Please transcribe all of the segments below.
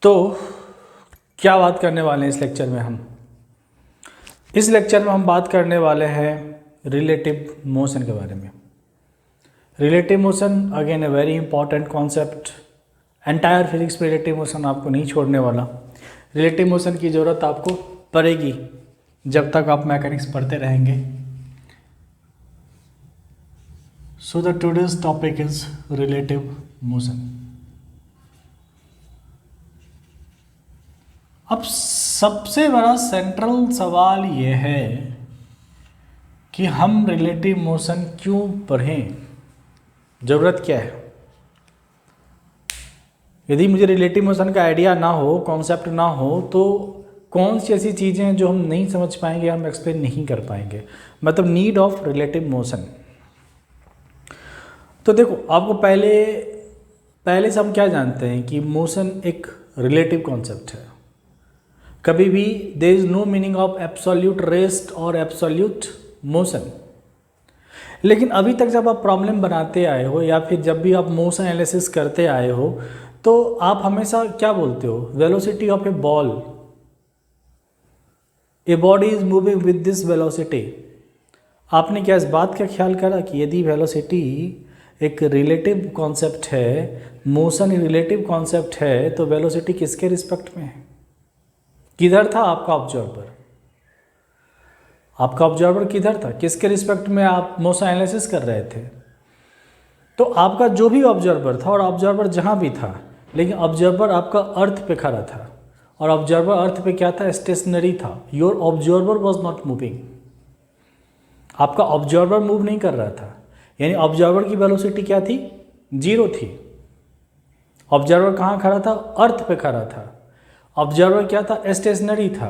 तो क्या बात करने वाले हैं इस लेक्चर में इस लेक्चर में हम बात करने वाले हैं रिलेटिव मोशन के बारे में। Relative motion again a very important concept. Entire physics में रिलेटिव मोशन आपको नहीं छोड़ने वाला। रिलेटिव मोशन की ज़रूरत आपको पड़ेगी जब तक आप मैकेनिक्स पढ़ते रहेंगे। So the today's topic is relative motion. अब सबसे बड़ा सेंट्रल सवाल ये है कि हम रिलेटिव मोशन क्यों पढ़ें, ज़रूरत क्या है। यदि मुझे रिलेटिव मोशन का आइडिया ना हो, कॉन्सेप्ट ना हो, तो कौन सी ऐसी चीज़ें हैं जो हम नहीं समझ पाएंगे, हम एक्सप्लेन नहीं कर पाएंगे। मतलब नीड ऑफ रिलेटिव मोशन। तो देखो, आपको पहले से हम क्या जानते हैं कि मोशन एक रिलेटिव कॉन्सेप्ट है। कभी भी there is no meaning of absolute rest और एब्सोल्यूट मोशन। लेकिन अभी तक जब आप प्रॉब्लम बनाते आए हो या फिर जब भी आप मोशन एनालिसिस करते आए हो, तो आप हमेशा क्या बोलते हो, velocity of A ball, a body is moving with this velocity. आपने क्या इस बात का ख्याल करा कि यदि वेलोसिटी एक रिलेटिव कॉन्सेप्ट है, मोशन रिलेटिव कॉन्सेप्ट है, तो वेलोसिटी किसके रिस्पेक्ट में है? किधर था आपका ऑब्जर्वर? आपका ऑब्जर्वर किधर था? किसके रिस्पेक्ट में आप मोशन एनालिसिस कर रहे थे? तो आपका जो भी ऑब्जर्वर था, और ऑब्जर्वर जहाँ भी था, लेकिन ऑब्जर्वर आपका अर्थ पे खड़ा था, और ऑब्जर्वर अर्थ पे क्या था? स्टेशनरी था। Your observer was not moving. आपका ऑब्जर्वर मूव नहीं कर रहा था, यानी ऑब्जर्वर की वेलोसिटी क्या थी? 0 थी। ऑब्जर्वर कहाँ खड़ा था? अर्थ पे खड़ा था। ऑब्जर्वर क्या था? स्टेशनरी था।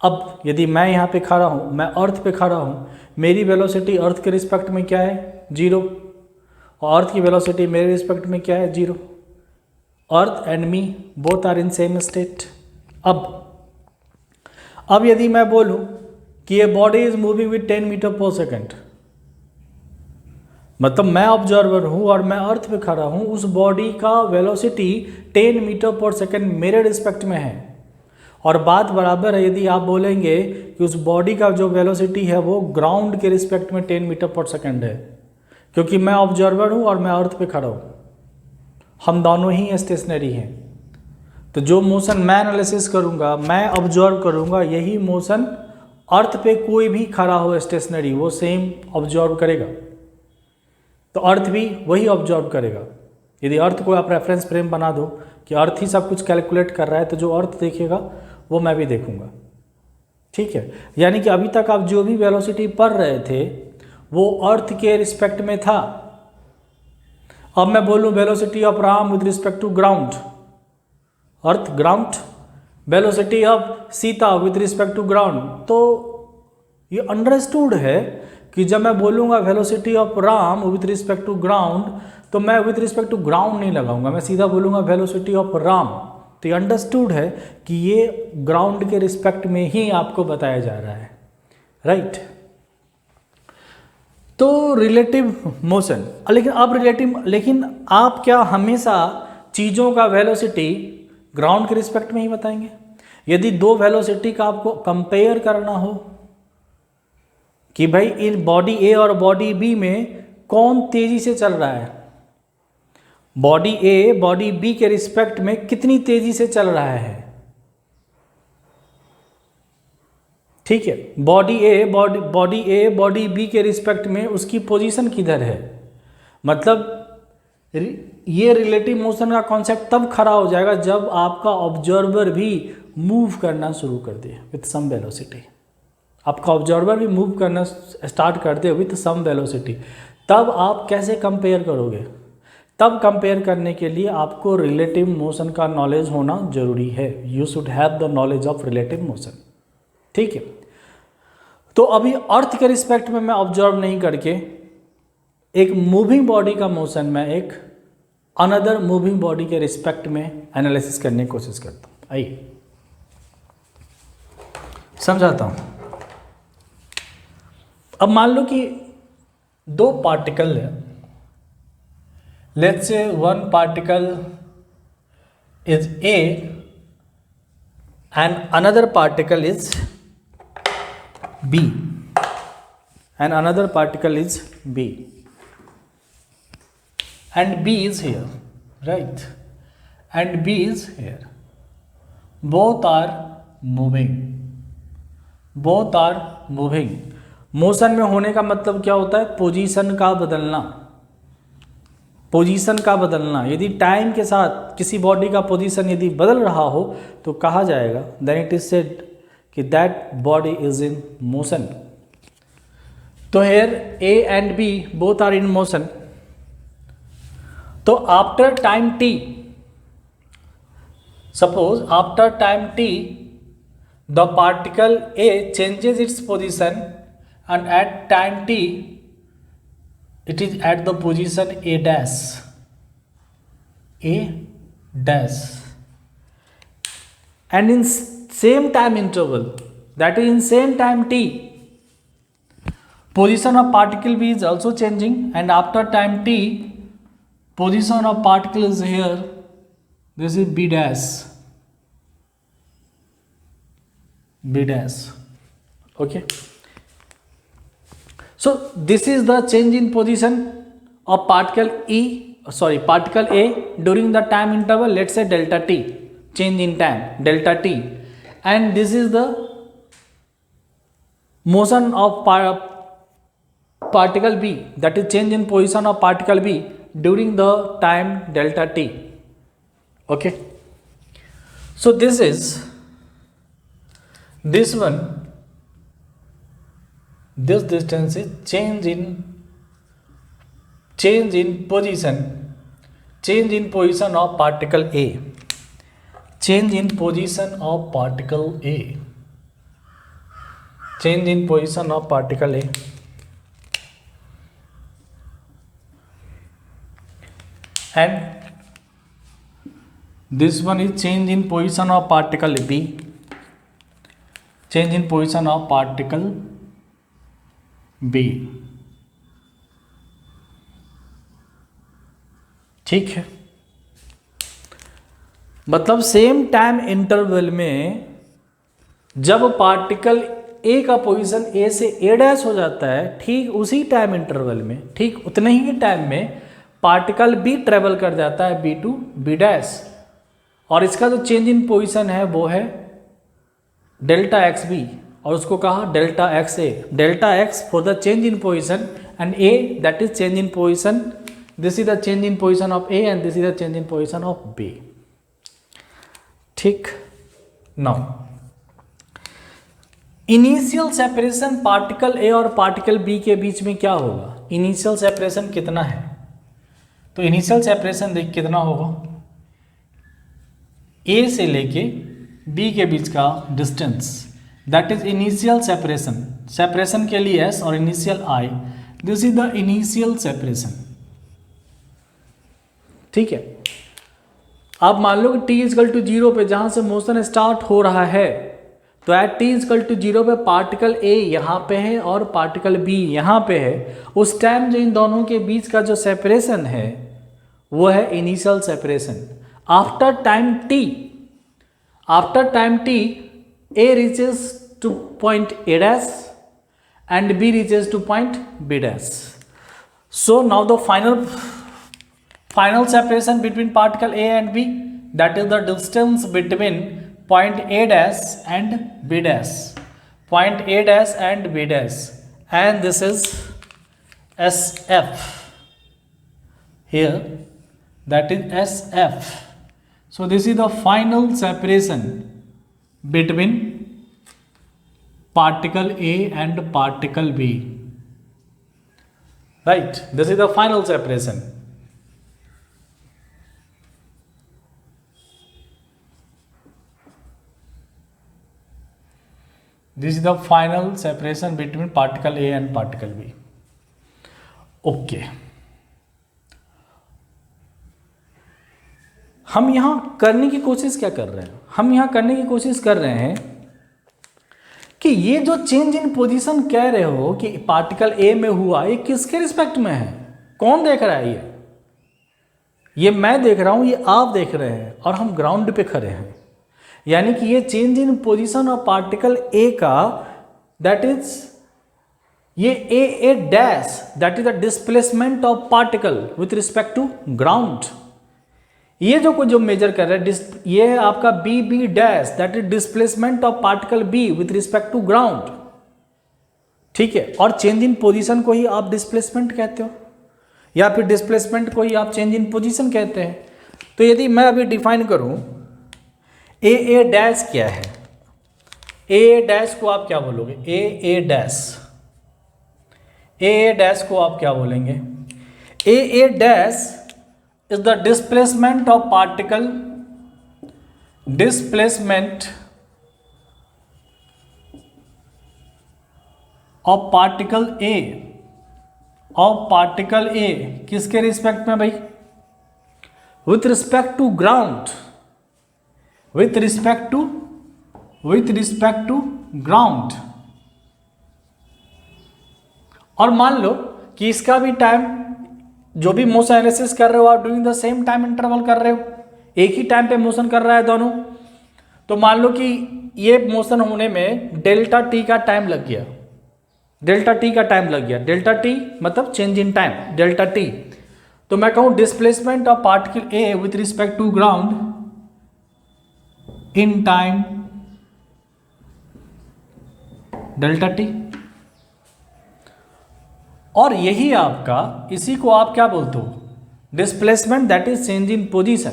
अब यदि मैं यहाँ पे खड़ा हूँ, मैं अर्थ पे खड़ा हूँ, मेरी वेलोसिटी अर्थ के रिस्पेक्ट में क्या है? 0। और अर्थ की वेलोसिटी मेरे रिस्पेक्ट में क्या है? 0। Earth and me both are in same state. अब यदि मैं बोलूँ कि ये body is moving with 10 metre per second, मतलब मैं ऑब्जर्वर हूँ और मैं अर्थ पे खड़ा हूँ, उस बॉडी का वेलोसिटी 10 मीटर पर सेकेंड मेरे रिस्पेक्ट में है। और बात बराबर है यदि आप बोलेंगे कि उस बॉडी का जो वेलोसिटी है वो ग्राउंड के रिस्पेक्ट में 10 मीटर पर सेकेंड है, क्योंकि मैं ऑब्जर्वर हूँ और मैं अर्थ पे खड़ा हूँ, हम दोनों ही स्टेशनरी हैं। तो जो मोशन मैं एनालिसिस करूँगा, मैं ऑब्जर्व करूँगा, यही मोशन अर्थ पे कोई भी खड़ा हो स्टेशनरी, वो सेम ऑब्जर्व करेगा। तो अर्थ भी वही ऑब्जर्व करेगा। यदि अर्थ को आप रेफरेंस फ्रेम बना दो कि अर्थ ही सब कुछ कैलकुलेट कर रहा है, तो जो अर्थ देखेगा वो मैं भी देखूंगा। ठीक है, यानी कि अभी तक आप जो भी वेलोसिटी पढ़ रहे थे वो अर्थ के रिस्पेक्ट में था। अब मैं बोलूं velocity of Ram with respect to ground, earth ground, velocity of Sita with respect to ground, तो ये अंडरस्टूड है कि जब मैं बोलूँगा velocity of Ram with respect to ground, तो मैं विथ रिस्पेक्ट टू ग्राउंड नहीं लगाऊंगा, मैं सीधा बोलूँगा वेलोसिटी ऑफ राम। तो ये अंडरस्टूड है कि ये ग्राउंड के रिस्पेक्ट में ही आपको बताया जा रहा है, राइट। तो रिलेटिव मोशन, लेकिन आप क्या हमेशा चीज़ों का वेलोसिटी ग्राउंड के रिस्पेक्ट में ही बताएंगे? यदि दो वेलोसिटी का आपको कंपेयर करना हो कि भाई इन बॉडी ए और बॉडी बी में कौन तेजी से चल रहा है, बॉडी ए बॉडी बी के रिस्पेक्ट में कितनी तेजी से चल रहा है, ठीक है, बॉडी ए बॉडी बी के रिस्पेक्ट में उसकी पोजीशन किधर है। मतलब ये रिलेटिव मोशन का कॉन्सेप्ट तब खड़ा हो जाएगा जब आपका ऑब्जर्वर भी मूव करना शुरू कर दे विथ सम वेलोसिटी। आपका ऑब्जर्वर भी मूव करना स्टार्ट कर दे विथ सम वेलोसिटी, तब आप कैसे कंपेयर करोगे? तब कंपेयर करने के लिए आपको रिलेटिव मोशन का नॉलेज होना जरूरी है। You should have the knowledge of relative motion, ठीक है। तो अभी अर्थ के रिस्पेक्ट में मैं ऑब्जर्व नहीं करके एक मूविंग बॉडी का मोशन मैं एक अनदर मूविंग बॉडी के रिस्पेक्ट में एनालिसिस करने की कोशिश करता हूँ। आइए समझाता हूँ। अब मान लो कि दो पार्टिकल है, let's say one particle is A and another particle is B, and another particle is B, and B is here, right, and B is here. Both are moving, both are moving. Motion में होने का मतलब क्या होता है? Position का बदलना, position का बदलना। यदि टाइम के साथ किसी बॉडी का पोजीशन यदि बदल रहा हो तो कहा जाएगा, देन इट इज सेड कि that body is in motion. तो here A and B both are in motion. तो after time T, suppose after time T the particle A changes its position and at time t it is at the position a dash, and in same time interval, that is in same time t, position of particle b is also changing, and after time t position of particle is here, this is b dash, okay. So this is the change in position of particle particle A during the time interval, let's say delta t, change in time delta t, and this is the motion of particle B, that is change in position of particle B during the time delta t, okay. So this is this one, this distance is change in position of particle A, change in position of particle A, change in position of particle A, and this one is change in position of particle B, change in position of particle B, ठीक है। मतलब same time interval में जब particle A का position A से ए dash हो जाता है, ठीक उसी टाइम इंटरवल में, ठीक उतने ही टाइम में पार्टिकल बी ट्रेवल कर जाता है बी टू बी डैश, और इसका जो चेंज इन पोजीशन है वो है डेल्टा एक्स बी, और उसको कहा delta x A, delta x for the change in position and A that is change in position, this is the change in position of A and this is the change in position of B, ठीक। Now initial separation particle A और particle B के बीच में क्या होगा? Initial separation कितना है? तो initial separation देख कितना होगा, ए से लेके बी के बीच का distance, that is initial separation, separation के लिए एस और initial I, this is the initial separation, ठीक है। आप मान लो कि t इजकल टू 0 पे जहां से मोशन स्टार्ट हो रहा है, तो एट t इजकल टू 0 पे पार्टिकल A यहाँ पे है और पार्टिकल B यहाँ पे है, उस टाइम जो इन दोनों के बीच का जो सेपरेशन है वो है initial separation. After time t A reaches to point A dash and B reaches to point B dash. So now the final separation between particle A and B, that is the distance between point A dash and B dash, point A dash and B dash, and this is SF here, that is SF. So this is the final separation between particle A and particle B, right? This is the final separation. This is the final separation between particle A and particle B. Okay. हम यहाँ करने की कोशिश क्या कर रहे हैं? हम यहाँ करने की कोशिश कर रहे हैं कि ये जो चेंज इन पोजीशन कह रहे हो कि पार्टिकल ए में हुआ, ये किसके रिस्पेक्ट में है? कौन देख रहा है? ये मैं देख रहा हूँ, ये आप देख रहे हैं, और हम ग्राउंड पे खड़े हैं। यानी कि ये change in position of particle A का, दैट इज ये A dash, that is the displacement of particle with respect to ground. ये जो मेजर कर रहे हैं, ये है आपका B dash, that is displacement of particle B with respect to ground. ठीक है, और चेंज इन पोजीशन को ही आप डिस्प्लेसमेंट कहते हो, या फिर डिस्प्लेसमेंट को ही आप चेंज इन पोजीशन कहते हैं। तो यदि मैं अभी डिफाइन करूं ए डैश क्या है, ए डैश को आप क्या बोलोगे, ए डैश को आप क्या बोलेंगे, A dash is the displacement of particle, displacement of particle A किसके रिस्पेक्ट में भाई, with respect to ground, with respect to ground. और मान लो कि इसका भी टाइम, जो भी मोशन एनालिसिस कर रहे हो आप doing the same time interval कर रहे हो, एक ही टाइम पे मोशन कर रहा है दोनों। तो मान लो कि ये मोशन होने में डेल्टा टी का टाइम लग गया, डेल्टा टी मतलब change in time, delta T. तो मैं कहूं displacement of particle A with respect to ground in time delta T. और यही आपका, इसी को आप क्या बोलते हो, displacement, that is change in position.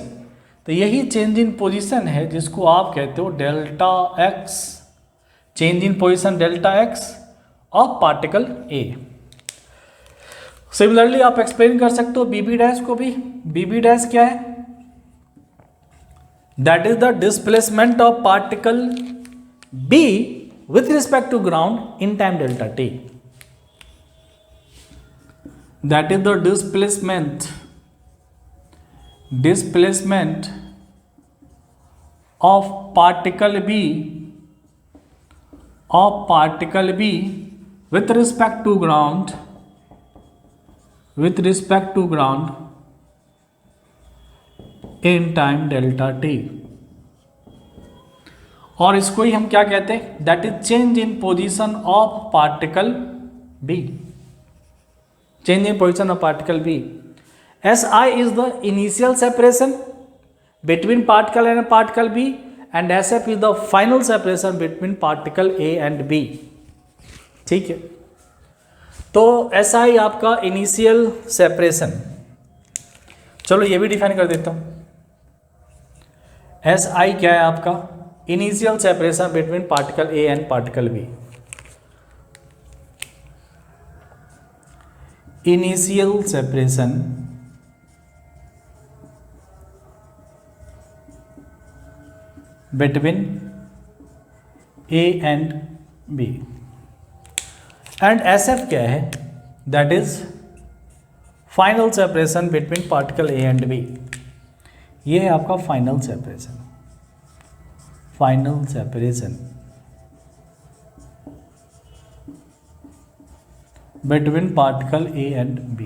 तो यही चेंज इन पोजीशन है जिसको आप कहते हो delta x, change in position delta x of particle A. Similarly आप एक्सप्लेन कर सकते हो बीबी डैश को भी। बीबी डैश क्या है, that is the displacement of particle B with respect to ground in time delta T. That is the displacement of particle B with respect to ground in time delta t। और इसको ही हम क्या कहते हैं, that is change in position of particle B, change in position of particle B। SI is the initial separation between particle A and particle B, and SF is the final separation between particle A and B। ठीक है, तो SI आपका initial separation, चलो ये भी define कर देता हूं। SI क्या है आपका, initial separation between particle A and particle B। Initial separation between A and B। And SF क्या है, that is final separation between particle A and B। ये है आपका final separation between particle A and B।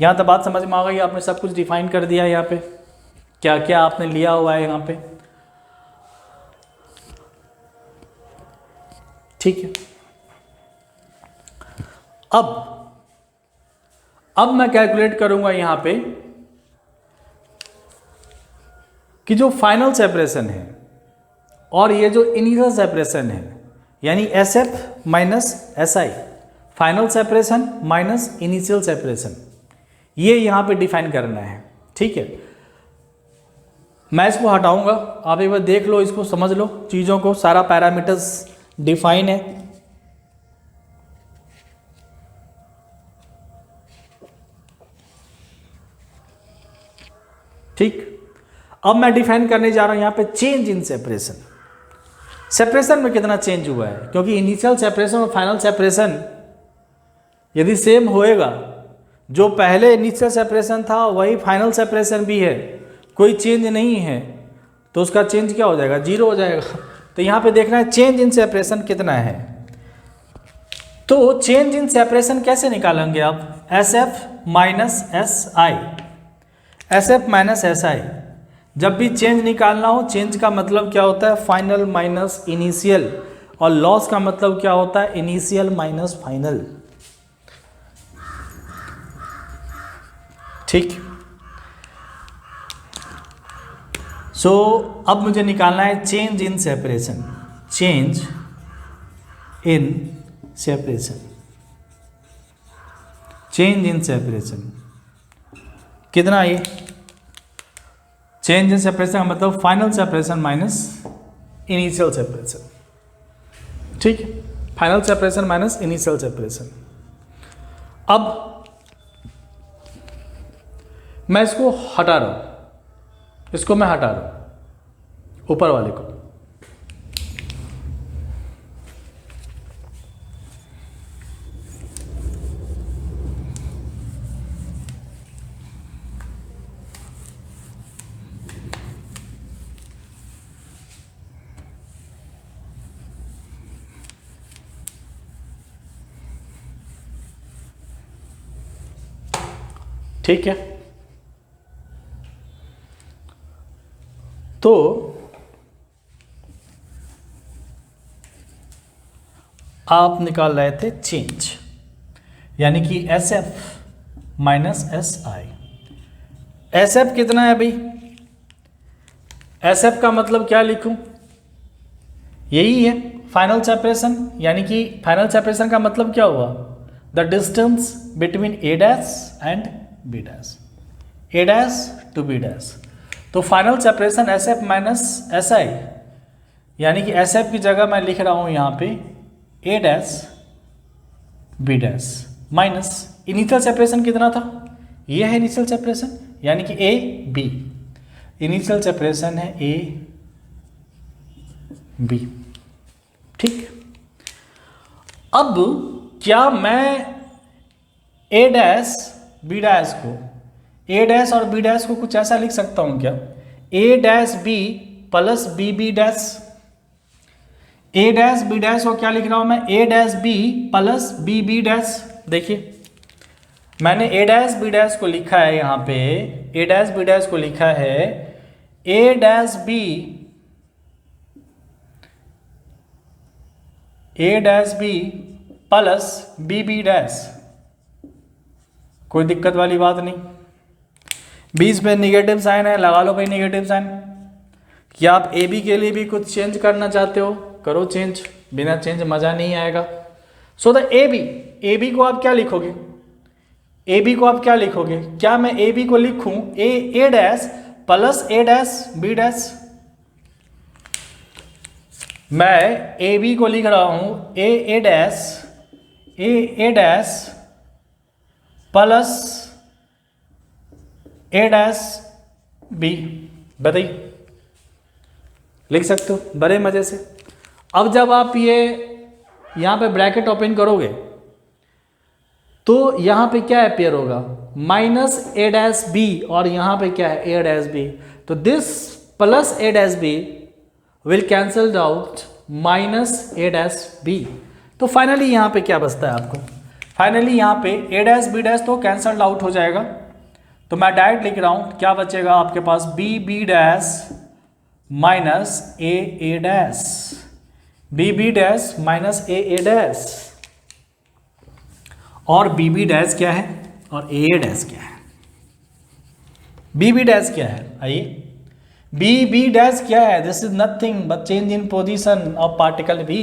यहाँ तक बात समझ में आ गई, आपने सब कुछ डिफाइन कर दिया। यहाँ पे क्या क्या आपने लिया हुआ है यहाँ पे, ठीक है। अब मैं कैलकुलेट करूंगा यहाँ पे कि जो फाइनल सेपरेशन है और ये जो इनिशियल सेपरेशन है, यानी SF minus SI, final separation minus initial separation, ये यहाँ पे डिफाइन करना है। ठीक है, मैं इसको हटाऊंगा, आप एक बार देख लो, इसको समझ लो, चीज़ों को, सारा पैरामीटर्स डिफाइन है। ठीक, अब मैं डिफाइन करने जा रहा हूं यहाँ पे चेंज इन सेपरेशन। सेपरेशन में कितना चेंज हुआ है, क्योंकि इनिशियल सेपरेशन और फाइनल सेपरेशन यदि सेम होएगा, जो पहले इनिशियल सेपरेशन था वही फाइनल सेपरेशन भी है, कोई चेंज नहीं है, तो उसका चेंज क्या हो जाएगा, जीरो हो जाएगा। तो यहाँ पे देखना है चेंज इन सेपरेशन कितना है। तो चेंज इन सेपरेशन कैसे निकालेंगे आप, SF minus SI। S F minus S आई। जब भी चेंज निकालना हो, चेंज का मतलब क्या होता है, फाइनल माइनस इनिशियल, और लॉस का मतलब क्या होता है, इनिशियल माइनस फाइनल। ठीक। सो अब मुझे निकालना है change in separation, change in separation, change in separation कितना, ये चेंज इन सेपरेशन का मतलब final separation minus initial separation. ठीक, final separation minus initial separation. अब मैं इसको हटा रहा हूं, इसको मैं हटा रहा हूं, ऊपर वाले को। ठीक है, तो आप निकाल रहे थे चेंज, यानी कि एस एफ माइनस एस आई। एस एफ कितना है भाई, एस एफ का मतलब क्या लिखूं, यही है फाइनल सेपरेशन, यानी कि फाइनल सेपरेशन का मतलब क्या हुआ, the distance between A dash and B dash, A dash to B dash. तो final separation S F minus S I, यानी कि एस एफ की जगह मैं लिख रहा हूं यहां पे A dash B dash minus initial separation कितना था, ये है इनिशियल सेपरेशन, यानी कि ए बी, इनिशियल सेपरेशन है ए बी। ठीक, अब क्या मैं ए डैश बी डैश को, ए डैश और बी डैश को कुछ ऐसा लिख सकता हूं क्या, A dash B plus B B dash, A dash B dash को क्या लिख रहा हूं मैं, A dash B plus B B dash. देखिए मैंने ए डैश बी डैश को लिखा है यहां पे, ए डैश बी डैश को लिखा है A dash B, A dash B plus B B dash, कोई दिक्कत वाली बात नहीं। बीच में निगेटिव साइन है, लगा लो भाई निगेटिव साइन। क्या आप ए बी के लिए भी कुछ चेंज करना चाहते हो, करो चेंज, बिना चेंज मजा नहीं आएगा। So the A B, A B को आप क्या लिखोगे, ए बी को आप क्या लिखोगे, क्या मैं ए बी को लिखूं ए dash plus A dash B dash, मैं ए बी को लिख रहा हूं ए dash, A dash plus A dash B, बताइए लिख सकते हो बड़े मजे से। अब जब आप ये यहां पे ब्रैकेट ओपन करोगे तो यहां पे क्या अपेयर होगा, माइनस ए डैश बी, और यहां पे क्या है ए डैश बी, तो this plus A dash B will cancel out minus A dash B. तो फाइनली यहां पे क्या बचता है आपको, फाइनली यहां पे ए डैश बी डैश तो कैंसल्ड आउट हो जाएगा, तो मैं डायरेक्ट लिख रहा हूं क्या बचेगा आपके पास, B B dash minus A dash, B B dash minus A dash, और बी बी डैश क्या है और ए डैश क्या है, बी बी डैश क्या है, आइए बी बी डैश क्या है, this is nothing but change in position of particle B.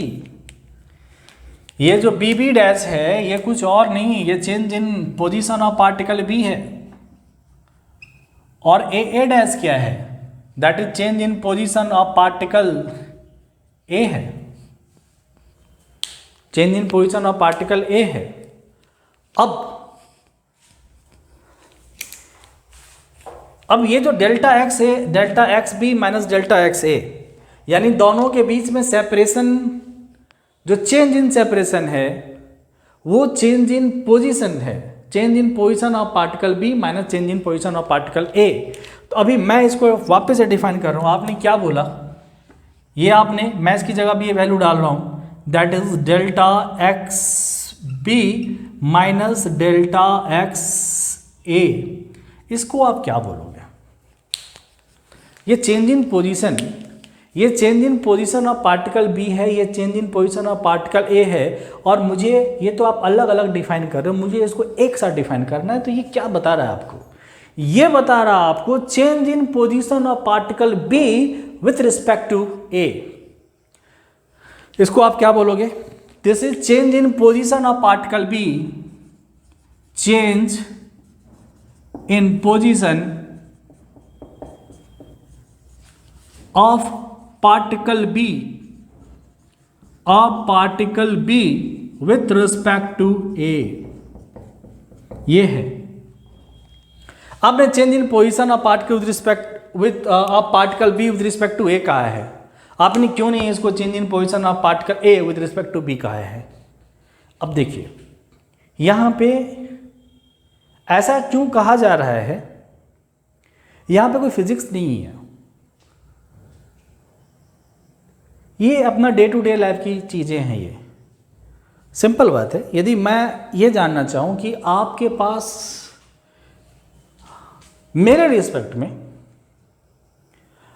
ये जो बी बी डैश है ये कुछ और नहीं, ये change in position of particle B है, और ए डैश क्या है, that is change in position of particle A है, change in position of particle A है। अब ये जो डेल्टा एक्स है, delta x B minus delta x A, यानी दोनों के बीच में सेपरेशन, जो चेंज इन सेपरेशन है वो चेंज इन पोजीशन है, change in position of particle B minus change in position of particle A. तो अभी मैं इसको वापस से डिफाइन कर रहा हूं, आपने क्या बोला, ये आपने, मैं इसकी जगह भी ये वैल्यू डाल रहा हूं, that is delta x B minus delta x A, इसको आप क्या बोलोगे, ये चेंज इन पोजीशन, ये change in position of particle B है, ये change in position of particle A है, और मुझे ये तो आप अलग अलग डिफाइन कर रहे हो, मुझे इसको एक साथ डिफाइन करना है। तो ये क्या बता रहा है आपको? ये बता रहा है आपको change in position of particle B with respect to A. इसको आप क्या बोलोगे? This is change in position of particle B, change in position of particle B, of particle B with respect to A. ये है, आपने change in position of particle with respect with of particle B with respect to A कहा है, आपने क्यों नहीं इसको change in position of particle A with respect to B कहा है? अब देखिए यहां पे ऐसा क्यों कहा जा रहा है, यहां पे कोई फिजिक्स नहीं है, ये अपना डे टू डे लाइफ की चीज़ें हैं। ये सिंपल बात है। यदि मैं ये जानना चाहूँ कि आपके पास मेरे रिस्पेक्ट में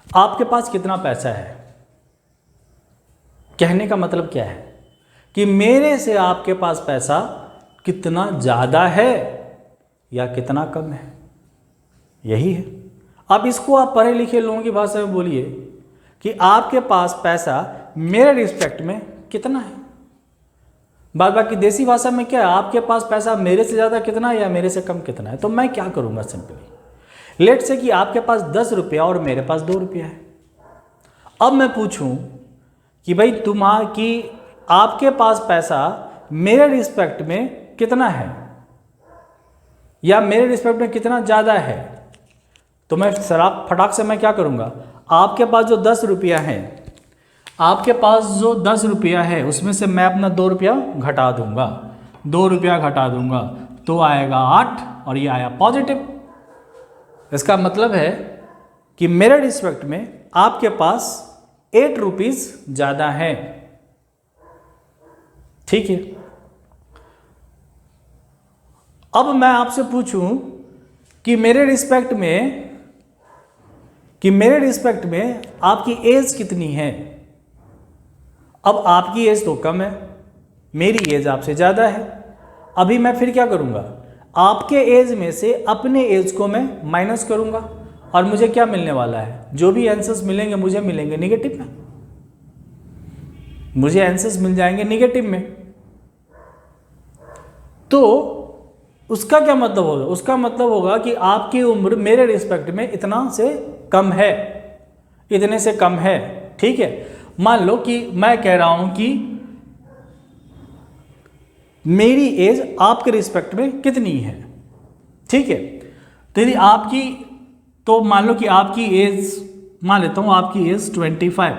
आपके पास कितना पैसा है, कहने का मतलब क्या है कि मेरे से आपके पास पैसा कितना ज़्यादा है या कितना कम है, यही है। अब इसको आप पढ़े लिखे लोगों की भाषा में बोलिए कि आपके पास पैसा मेरे रिस्पेक्ट में कितना है। बाद बाकी देसी भाषा में क्या है, आपके पास पैसा मेरे से ज़्यादा कितना है या मेरे से कम कितना है। तो मैं क्या करूँगा, सिंपली लेट से कि आपके पास 10 रुपया और मेरे पास 2 रुपया है। अब मैं पूछूं कि भाई कि आपके पास पैसा मेरे रिस्पेक्ट में कितना है या मेरे रिस्पेक्ट में कितना ज़्यादा है, तो मैं फटाक से मैं क्या करूँगा, आपके पास जो 10 रुपया है, आपके पास जो 10 रुपया है उसमें से मैं अपना 2 रुपया घटा दूंगा, 2 रुपया घटा दूंगा तो आएगा 8 और ये आया पॉजिटिव। इसका मतलब है कि मेरे रिस्पेक्ट में आपके पास 8 रुपीज़ ज़्यादा है। ठीक है। अब मैं आपसे पूछूं कि मेरे रिस्पेक्ट में आपकी एज कितनी है। अब आपकी एज तो कम है, मेरी एज आपसे ज़्यादा है। अभी मैं फिर क्या करूँगा, आपके एज में से अपने एज को मैं माइनस करूँगा और मुझे क्या मिलने वाला है, जो भी आंसर्स मिलेंगे मुझे मिलेंगे निगेटिव में, मुझे आंसर्स मिल जाएंगे निगेटिव में। तो उसका क्या मतलब होगा, उसका मतलब होगा कि आपकी उम्र मेरे रिस्पेक्ट में इतना से कम है, इतने से कम है। ठीक है। मान लो कि मैं कह रहा हूं कि मेरी एज आपके रिस्पेक्ट में कितनी है। ठीक है। तो यदि आपकी, तो मान लो कि आपकी एज, मान लेता हूं आपकी एज 25।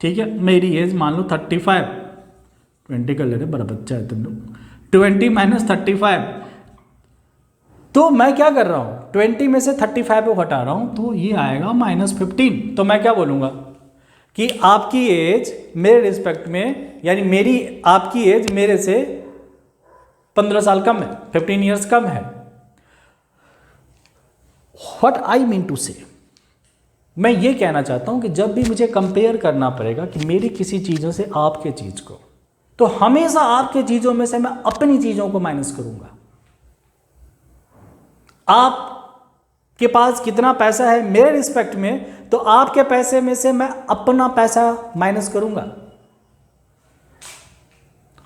ठीक है। मेरी एज मान लो 35, 20 कर ले रहे, बड़ा बच्चा है तुम लोग। 20 माइनस 35, तो मैं क्या कर रहा हूँ, 20 में से 35 को हटा रहा हूँ तो ये आएगा -15। तो मैं क्या बोलूँगा कि आपकी एज मेरे रिस्पेक्ट में, यानी आपकी एज मेरे से 15 साल कम है, 15 ईयर्स कम है। व्हाट आई मीन टू से, मैं ये कहना चाहता हूँ कि जब भी मुझे कंपेयर करना पड़ेगा कि मेरी किसी चीज़ों से आपके चीज़ को, तो हमेशा आपके चीज़ों में से मैं अपनी चीज़ों को माइनस करूँगा। आपके पास कितना पैसा है मेरे रिस्पेक्ट में, तो आपके पैसे में से मैं अपना पैसा माइनस करूंगा।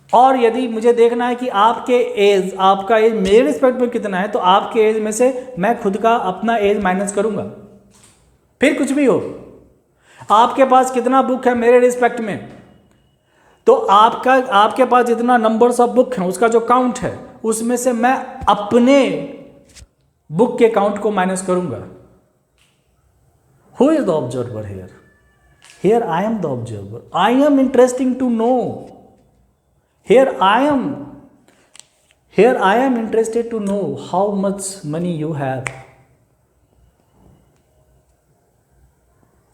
और यदि मुझे देखना है कि आपका एज मेरे रिस्पेक्ट में कितना है, तो आपके एज में से मैं खुद का अपना एज माइनस करूंगा। फिर कुछ भी हो, आपके पास कितना बुक है मेरे रिस्पेक्ट में, तो आपके पास जितना नंबर्स ऑफ बुक हैं उसका जो काउंट है, उसमें से मैं अपने बुक के काउंट को माइनस करूंगा। Who is the observer here? Here I am the observer. I am interesting to know. Here I am interested to know how much money you have.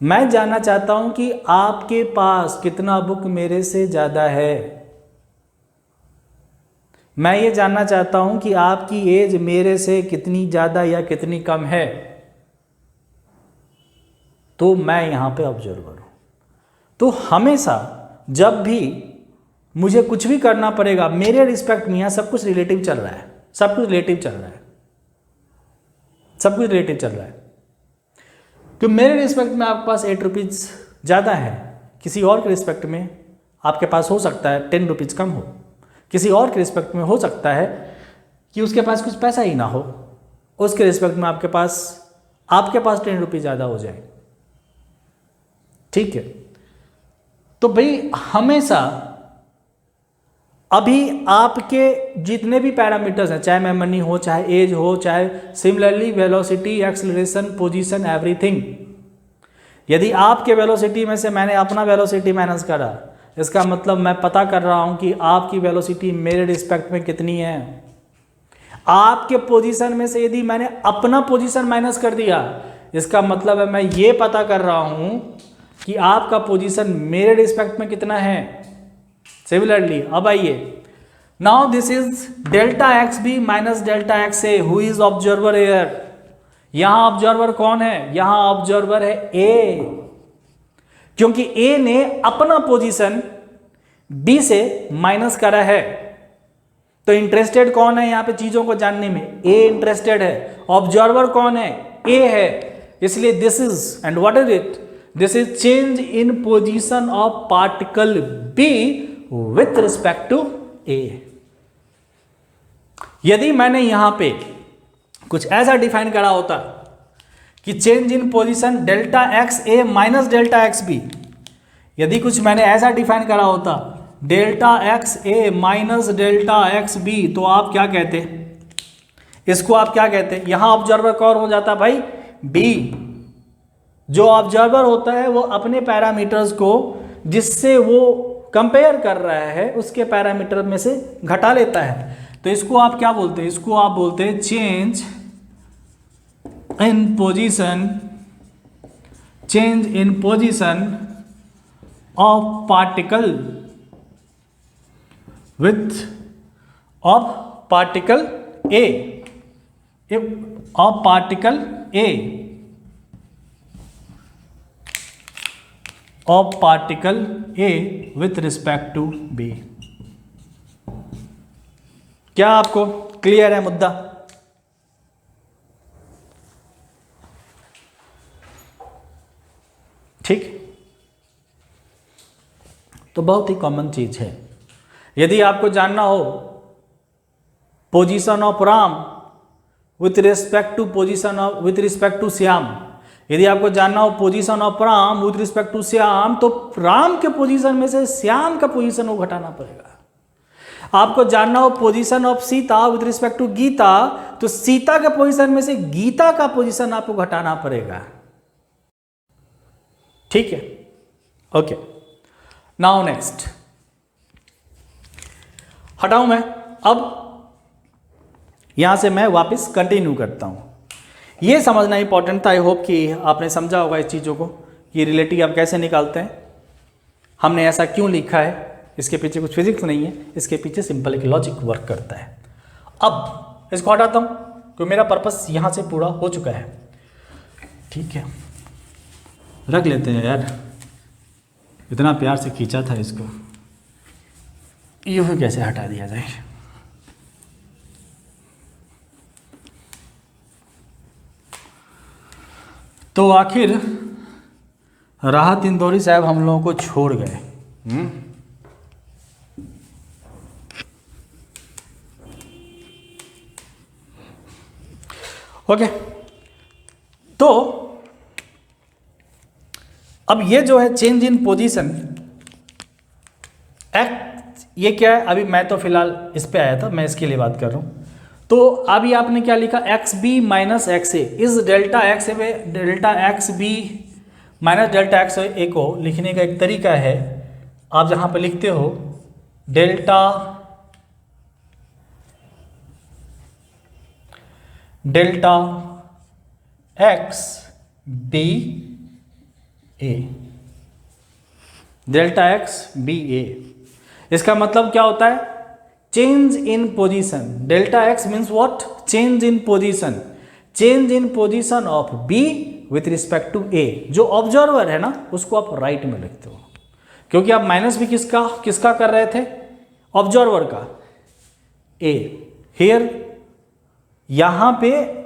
मैं जानना चाहता हूं कि आपके पास कितना बुक मेरे से ज्यादा है। मैं ये जानना चाहता हूं कि आपकी एज मेरे से कितनी ज़्यादा या कितनी कम है। तो मैं यहाँ पे ऑब्जर्वर हूँ। तो हमेशा जब भी मुझे कुछ भी करना पड़ेगा, मेरे रिस्पेक्ट में यहाँ सब कुछ रिलेटिव चल रहा है, सब कुछ रिलेटिव चल रहा है, सब कुछ रिलेटिव चल रहा है। तो मेरे रिस्पेक्ट में आपके पास 8 रुपीज़ ज़्यादा है, किसी और के रिस्पेक्ट में आपके पास हो सकता है 10 रुपीज़ कम हो, किसी और के रिस्पेक्ट में हो सकता है कि उसके पास कुछ पैसा ही ना हो, उसके रिस्पेक्ट में आपके पास 10 रुपीज़ ज़्यादा हो जाए। ठीक है, तो भाई हमेशा अभी आपके जितने भी पैरामीटर्स हैं, चाहे मेमोरी हो, चाहे एज हो, चाहे similarly velocity, acceleration, position, everything, यदि आपके वेलोसिटी में से मैंने अपना वेलोसिटी माइनस करा, इसका मतलब मैं पता कर रहा हूं कि आपकी वेलोसिटी मेरे रिस्पेक्ट में कितनी है। आपके पोजीशन में से यदि मैंने अपना पोजीशन माइनस कर दिया, इसका मतलब है मैं ये पता कर रहा हूं कि आपका पोजीशन मेरे रिस्पेक्ट में कितना है। सिमिलरली अब आइए, now this is delta x B minus delta x A, who is observer here. यहां ऑब्जर्वर कौन है? यहां ऑब्जर्वर है ए, क्योंकि ए ने अपना पोजीशन बी से माइनस करा है। तो इंटरेस्टेड कौन है यहां पे चीजों को जानने में? ए इंटरेस्टेड है। ऑब्जर्वर कौन है? ए है। इसलिए this is, and what is it? This is change in position of particle B with respect to A. यदि मैंने यहां पे कुछ ऐसा डिफाइन करा होता कि change in position delta x A minus delta x B, यदि कुछ मैंने ऐसा डिफाइन करा होता delta x A minus delta x B, तो आप क्या कहते? इसको आप क्या कहते? यहां ऑब्जर्वर कौन हो जाता भाई? बी। जो ऑब्जर्वर होता है वो अपने पैरामीटर्स को जिससे वो कंपेयर कर रहा है उसके पैरामीटर में से घटा लेता है। तो इसको आप क्या बोलते हैं? इसको आप बोलते हैं change in position, change in position of particle with of particle A, of particle A, of particle A with respect to B. क्या आपको क्लियर है मुद्दा? ठीक, तो बहुत ही कॉमन चीज है। यदि आपको जानना हो position of Ram with respect to position of, with respect to Shyam, यदि आपको जानना हो position of Ram with respect to Shyam, तो राम के पोजीशन में से श्याम का पोजीशन को घटाना पड़ेगा। आपको जानना हो position of Sita with respect to Gita, तो सीता के पोजीशन में से गीता का पोजीशन आपको घटाना पड़ेगा। ठीक है, ओके। नाउ नेक्स्ट हटाऊं मैं, अब यहां से मैं वापस कंटिन्यू करता हूं। ये समझना इंपॉर्टेंट था। आई होप कि आपने समझा होगा इस चीज़ों को कि रिलेटिव आप कैसे निकालते हैं, हमने ऐसा क्यों लिखा है, इसके पीछे कुछ फिजिक्स नहीं है, इसके पीछे सिंपल एक लॉजिक वर्क करता है। अब इसको हटाता हूं क्योंकि मेरा पर्पस यहां से पूरा हो चुका है। ठीक है, रख लेते हैं यार, इतना प्यार से खींचा था इसको, यूं कैसे हटा दिया जाए। तो आखिर राहत इंदौरी साहब हम लोगों को छोड़ गए। ओके, तो अब ये जो है चेंज इन पोजीशन एक्ट, ये क्या है? अभी मैं तो फिलहाल इस पे आया था, मैं इसके लिए बात कर रहा हूं। तो अभी आपने क्या लिखा? X B minus X A, इस delta x B minus delta x A को लिखने का एक तरीका है, आप जहां पे लिखते हो delta x B A, delta x B A, इसका मतलब क्या होता है? Change in position. Delta X means what? Change in position, change in position of B with respect to A. जो ऑब्जर्वर है ना उसको आप राइट में लिखते हो, क्योंकि आप माइनस भी किसका कर रहे थे, ऑब्जर्वर का। ए हियर यहां पे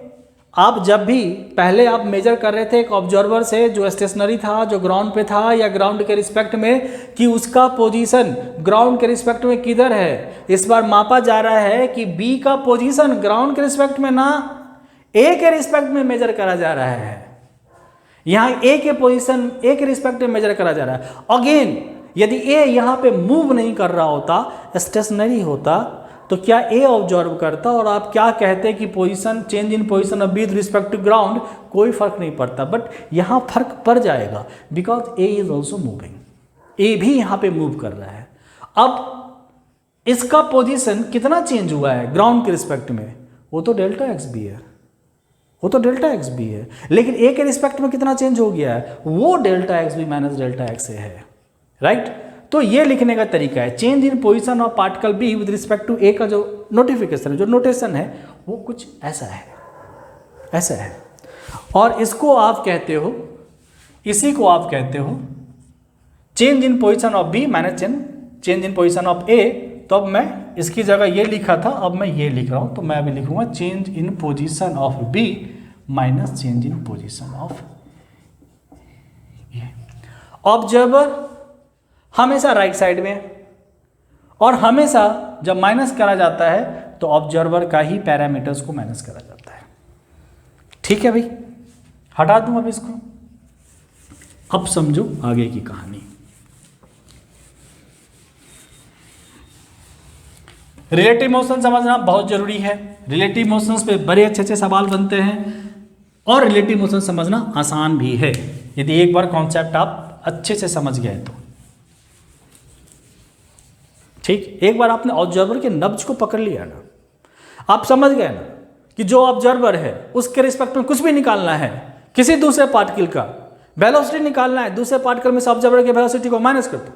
आप जब भी पहले आप मेजर कर रहे थे एक ऑब्जर्वर से जो स्टेशनरी था, जो ग्राउंड पे था या ग्राउंड के रिस्पेक्ट में, कि उसका पोजीशन ग्राउंड के रिस्पेक्ट में किधर है। इस बार मापा जा रहा है कि बी का पोजीशन ग्राउंड के रिस्पेक्ट में ना ए के रिस्पेक्ट में मेजर करा जा रहा है। यहां ए के पोजीशन ए के रिस्पेक्ट में मेजर करा जा रहा है। अगेन यदि ए यहां पे मूव नहीं कर रहा होता, स्टेशनरी होता, तो क्या ए ऑब्जर्व करता और आप क्या कहते कि position change in position of B with respect to ground, कोई फर्क नहीं पड़ता। बट यहां फर्क पड़ जाएगा because A is also moving, A भी यहां पे मूव कर रहा है। अब इसका पोजीशन कितना चेंज हुआ है ग्राउंड के रिस्पेक्ट में, वो तो डेल्टा एक्स भी है, वो तो डेल्टा एक्स भी है, लेकिन ए के रिस्पेक्ट में कितना चेंज हो गया है, वो डेल्टा एक्स भी माइनस डेल्टा एक्स है, राइट। तो ये लिखने का तरीका है, change in position of particle B with respect to A का जो नोटिफिकेशन है, जो नोटेशन है, वो कुछ ऐसा है, ऐसा है। और इसको आप कहते हो, इसी को आप कहते हो change in position of B minus change in position of A. तो अब मैं इसकी जगह ये लिखा था, अब मैं ये लिख रहा हूं, तो मैं अभी लिखूंगा change in position of B minus change in position of A. Observer हमेशा राइट साइड में, और हमेशा जब माइनस करा जाता है तो ऑब्जर्वर का ही पैरामीटर्स को माइनस करा जाता है। ठीक है भाई, हटा दूं अब इसको। अब समझो आगे की कहानी। रिलेटिव मोशन समझना बहुत जरूरी है। रिलेटिव मोशंस पे बड़े अच्छे अच्छे सवाल बनते हैं, और रिलेटिव मोशन समझना आसान भी है यदि एक बार कॉन्सेप्ट आप अच्छे से समझ गए तो। ठीक, एक बार आपने ऑब्जर्वर के नब्ज को पकड़ लिया ना, आप समझ गए ना कि जो ऑब्जर्वर है उसके रिस्पेक्ट में कुछ भी निकालना है, किसी दूसरे पार्टिकल का वेलोसिटी निकालना है, दूसरे पार्टिकल में से ऑब्जर्वर के वेलोसिटी को माइनस कर दो।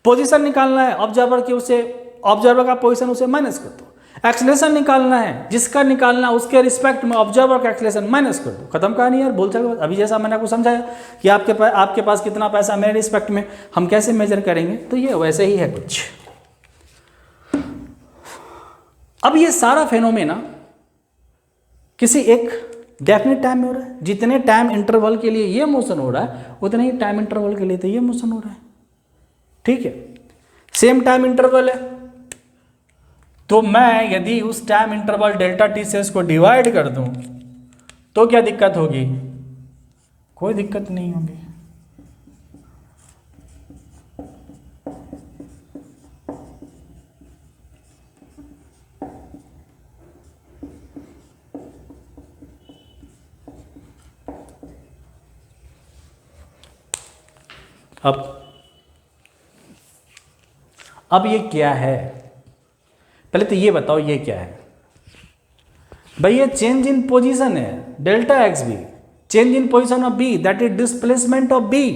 पोजीशन निकालना है ऑब्जर्वर की, उसे ऑब्जर्वर का पोजीशन उसे माइनस कर दो। एक्सेलरेशन निकालना है, जिसका निकालना उसके रिस्पेक्ट में ऑब्जर्वर का एक्सेलरेशन माइनस कर दो। खत्म कहानी यार, बोल चलो। अभी जैसा मैंने आपको समझाया कि आपके पास कितना पैसा मेरे रिस्पेक्ट में, हम कैसे मेजर करेंगे, तो ये वैसे ही है कुछ। अब ये सारा फेनोमेना किसी एक डेफिनेट टाइम में हो रहा है। जितने टाइम इंटरवल के लिए ये मोशन हो रहा है, उतने ही टाइम इंटरवल के लिए तो ये मोशन हो रहा है। ठीक है, सेम टाइम इंटरवल है, तो मैं यदि उस टाइम इंटरवल डेल्टा टी से इसको डिवाइड कर दूं तो क्या दिक्कत होगी, कोई दिक्कत नहीं होगी। अब ये क्या है, पहले तो ये बताओ ये क्या है भाई। ये चेंज इन पोजीशन है, delta x B, change in position of B, that is displacement of B,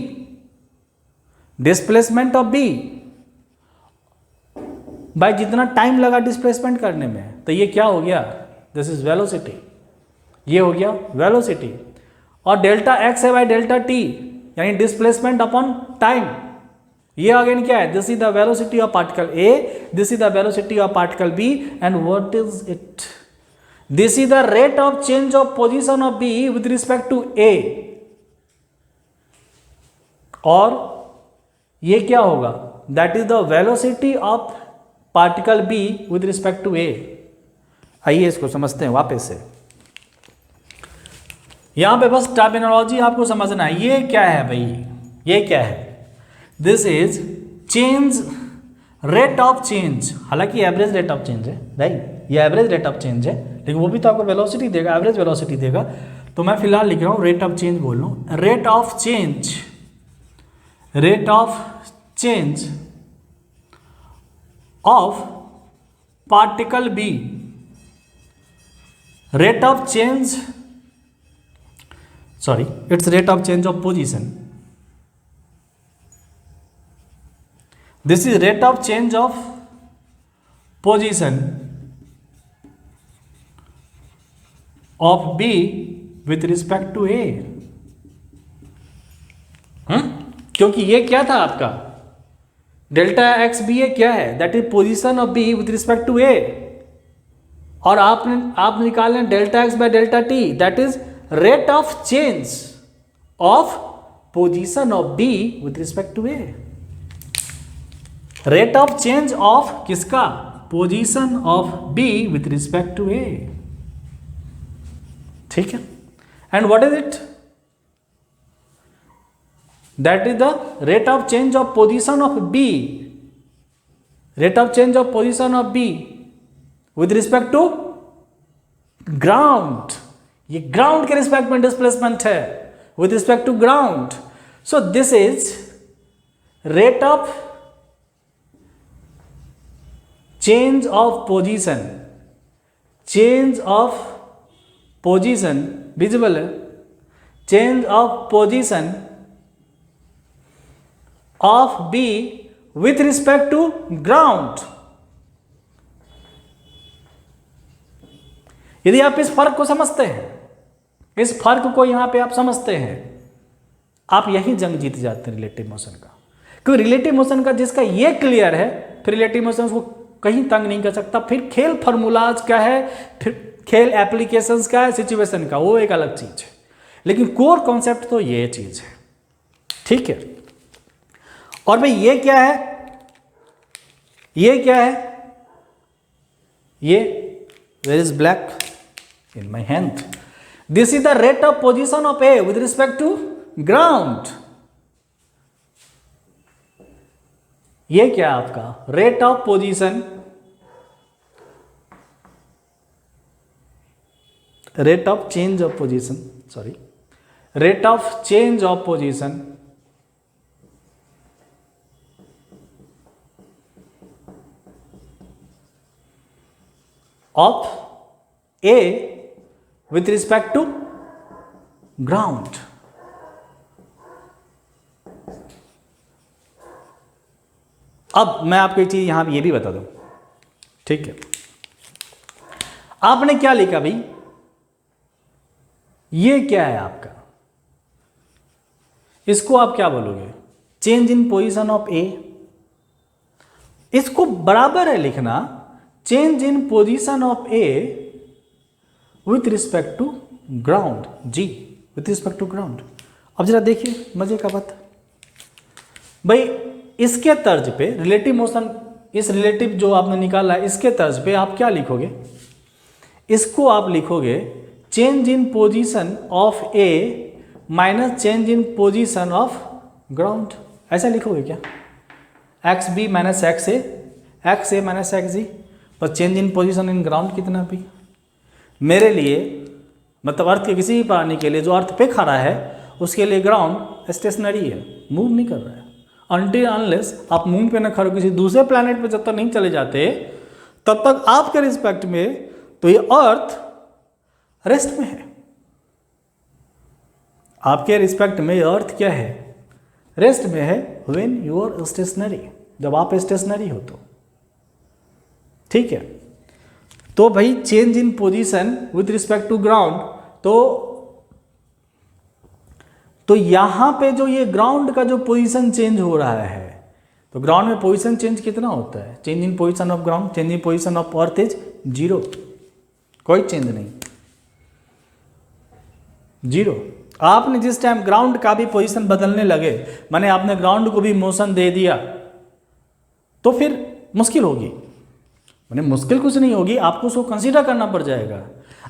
displacement of B भाई। जितना टाइम लगा डिस्प्लेसमेंट करने में, तो ये क्या हो गया, दिस इज वेलोसिटी, ये हो गया वेलोसिटी। और डेल्टा एक्स है बाई डेल्टा टी, यानी डिस्प्लेसमेंट अपॉन टाइम। ये अगेन क्या है, this is the velocity of particle A, this is the velocity of particle B, and what is it, this is the rate of change of position of B with respect to A. और ये क्या होगा, that is the velocity of particle B with respect to A. आइए इसको समझते हैं वापस से। यहां पे बस टर्मिनोलॉजी आपको समझना है। ये क्या है भाई, ये क्या है, this is change, rate of change. हालांकि एवरेज रेट ऑफ चेंज है भाई, ये एवरेज रेट ऑफ चेंज है, लेकिन वो भी तो आपको वेलोसिटी देगा, एवरेज वेलोसिटी देगा। तो मैं फिलहाल लिख रहा हूं रेट ऑफ चेंज बोल रहा हूं, rate of change, rate of change of particle B, rate of change, sorry, it's rate of change of position. This is rate of change of position of B with respect to A. क्योंकि ये क्या था आपका delta x B A क्या है, that is position of B with respect to A, और आप निकालें delta X by delta T, that is rate of change of position of B with respect to A. Rate of change of किसका, position of B with respect to A, ठीक है। And what is it, that is the rate of change of position of B, rate of change of position of B with respect to ground, ये ground के respect में displacement है with respect to ground, so this is rate of change of position, change of position visible है, change of position of B with respect to ground। यदि आप इस फर्क को समझते हैं, इस फर्क को यहां पे आप समझते हैं, आप यही जंग जीत जाते हैं रिलेटिव मोशन का। क्योंकि रिलेटिव मोशन का जिसका ये क्लियर है, फिर रिलेटिव मोशन उसको कहीं तंग नहीं कर सकता। फिर खेल फॉर्मूलाज का है, फिर खेल एप्लीकेशंस का है, सिचुएशन का, वो एक अलग चीज है, लेकिन कोर कॉन्सेप्ट तो ये चीज है, ठीक है। और भाई ये क्या है, ये क्या है, ये where is black in my hand, this is the rate of position of A with respect to ground. ये क्या है आपका rate of position, rate of change of position, sorry, rate of change of position of A with respect to ground। अब मैं आपको एक चीज यहां ये भी बता दूं, ठीक है। आपने क्या लिखा भाई, ये क्या है आपका, इसको आप क्या बोलोगे, change in position of A. इसको बराबर है लिखना change in position of A with respect to ground, G with respect to ground. अब जरा देखिए मजे का बात भाई, इसके तर्ज पे रिलेटिव मोशन, इस रिलेटिव जो आपने निकाला है इसके तर्ज पे आप क्या लिखोगे, इसको आप लिखोगे change in position of A minus change in position of ground, ऐसा लिखोगे क्या, x B minus X A minus x जी, पर change in position in ground कितना भी। मेरे लिए मतलब अर्थ के किसी भी प्राणी के लिए जो अर्थ पे खड़ा है उसके लिए ग्राउंड स्टेशनरी है, मूव नहीं कर रहा है। अनटिल अनलेस आप मून पे ना खड़े किसी दूसरे प्लैनेट पे जब तक नहीं चले जाते तब तक आपके रिस्पेक्ट में तो ये अर्थ रेस्ट में है, आपके रिस्पेक्ट में अर्थ क्या है, रेस्ट में है। व्हेन यू आर स्टेशनरी, जब आप स्टेशनरी हो ठीक है। तो भाई change in position with respect to ground, तो यहां पे जो ये ग्राउंड का जो पोजीशन चेंज हो रहा है, तो ग्राउंड में पोजीशन चेंज कितना होता है, change in position of ground, change in position of earth is 0, कोई चेंज नहीं, 0। आपने जिस टाइम ग्राउंड का भी पोजीशन बदलने लगे, माने आपने ग्राउंड को भी मोशन दे दिया, तो फिर मुश्किल होगी, माने मुश्किल कुछ नहीं होगी, आपको उसको कंसीडर करना पड़ जाएगा।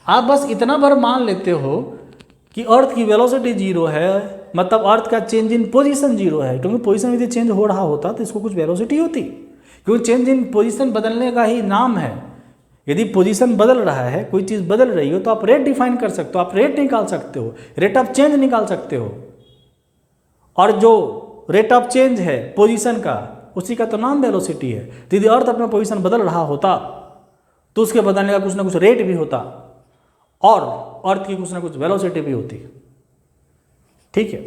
आप बस इतना बार मान लेते हो कि अर्थ की वेलोसिटी 0 है, मतलब अर्थ का चेंज इन पोजीशन 0 है, क्योंकि पोजीशन यदि चेंज हो रहा होता तो इसको कुछ वेलोसिटी होती, क्योंकि चेंज इन पोजीशन बदलने का ही नाम है। यदि पोजीशन बदल रहा है, कोई चीज़ बदल रही हो, तो आप रेट डिफाइन कर सकते हो, आप रेट निकाल सकते हो, रेट ऑफ चेंज निकाल सकते हो। और जो रेट ऑफ चेंज है पोजीशन का, उसी का तो नाम वेलोसिटी है। तो यदि अर्थ अपना पोजीशन बदल रहा होता तो उसके बदलने का कुछ ना कुछ रेट भी होता और अर्थ की कुछ ना कुछ वेलोसिटी भी होती, ठीक है।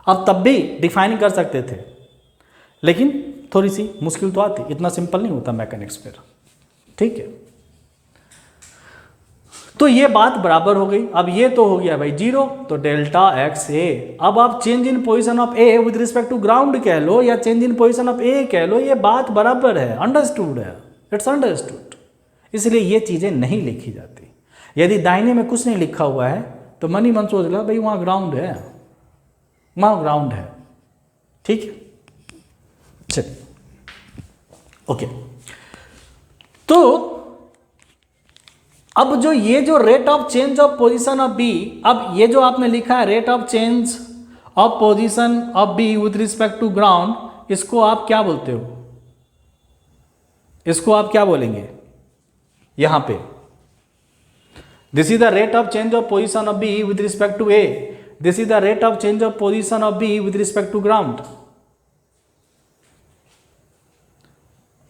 अब तब भी डिफाइन कर सकते थे, लेकिन थोड़ी सी मुश्किल तो आती, इतना सिंपल नहीं होता मैकेनिक्स पर, ठीक है। तो ये बात बराबर हो गई। अब ये तो हो गया भाई जीरो, तो डेल्टा एक्स ए। अब आप change in position of A with respect to ground कह लो या change in position of A कह लो, ये बात बराबर है, अंडरस्टूड है, इट्स अंडरस्टूड। इसलिए ये चीजें नहीं लिखी जाती। यदि दाहिने में कुछ नहीं लिखा हुआ है तो मन ही मन सोच लो भाई वहां ग्राउंड है, वहां ग्राउंड है। ठीक है, चलिए ओके। तो अब जो ये जो rate of change of position of B, अब ये जो आपने लिखा है rate of change of position of B with respect to ground, इसको आप क्या बोलते हो? इसको आप क्या बोलेंगे यहां पे? This is the rate of change of position of B with respect to A, this is the rate of change of position of B with respect to ground.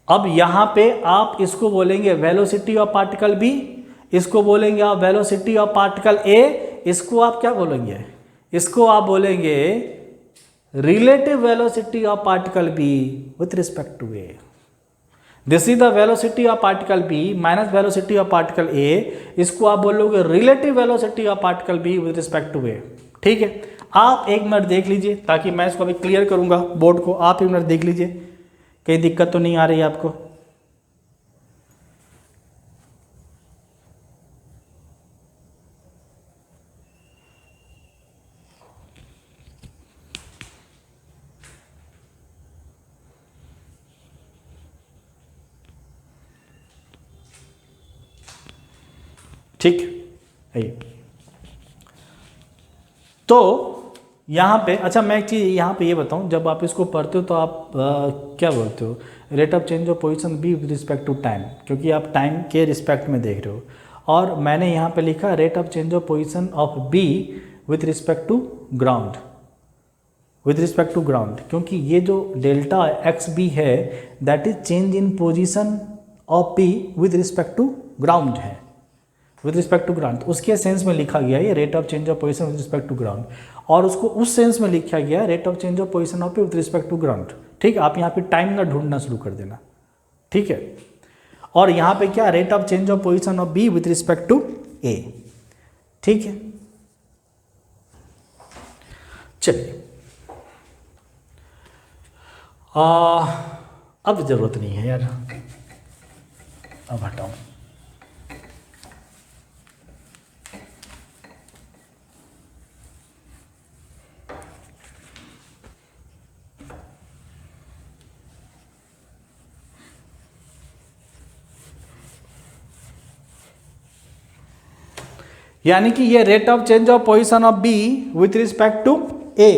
अब यहां पे आप इसको बोलेंगे वेलोसिटी ऑफ पार्टिकल बी, इसको बोलेंगे आप velocity of particle A, इसको आप क्या बोलेंगे? इसको आप बोलेंगे relative velocity of particle B with respect to A. This is the velocity of particle B minus velocity of particle A, इसको आप बोलोगे relative velocity of particle B with respect to A. ठीक है, आप एक मिनट देख लीजिए ताकि मैं इसको अभी क्लियर करूंगा बोर्ड को। आप एक मिनट देख लीजिए, कहीं दिक्कत तो नहीं आ रही है आपको? ठीक है, तो यहाँ पे अच्छा मैं एक चीज़ यहाँ पे ये बताऊँ, जब आप इसको पढ़ते हो तो आप क्या बोलते हो? Rate of change of position B with respect to time, क्योंकि आप टाइम के रिस्पेक्ट में देख रहे हो। और मैंने यहाँ पे लिखा rate of change of position of B with respect to ground, with respect to ground, क्योंकि ये जो डेल्टा एक्स बी है that is change in position of B with respect to ground है, विथ रिस्पेक्ट टू ग्राउंड। उसके sense में लिखा गया है ये rate of change of position with respect to ground, और उसको उस सेंस में लिखा गया है rate of change of position of B with respect to ground. ठीक है, आप यहाँ पे टाइम ना ढूंढना शुरू कर देना। ठीक है, और यहाँ पे क्या rate of change of position of B with respect to A. ठीक है, चलिए अब जरूरत नहीं है यार, अब हटाओ। यानी कि ये rate of change of position of B with respect to A,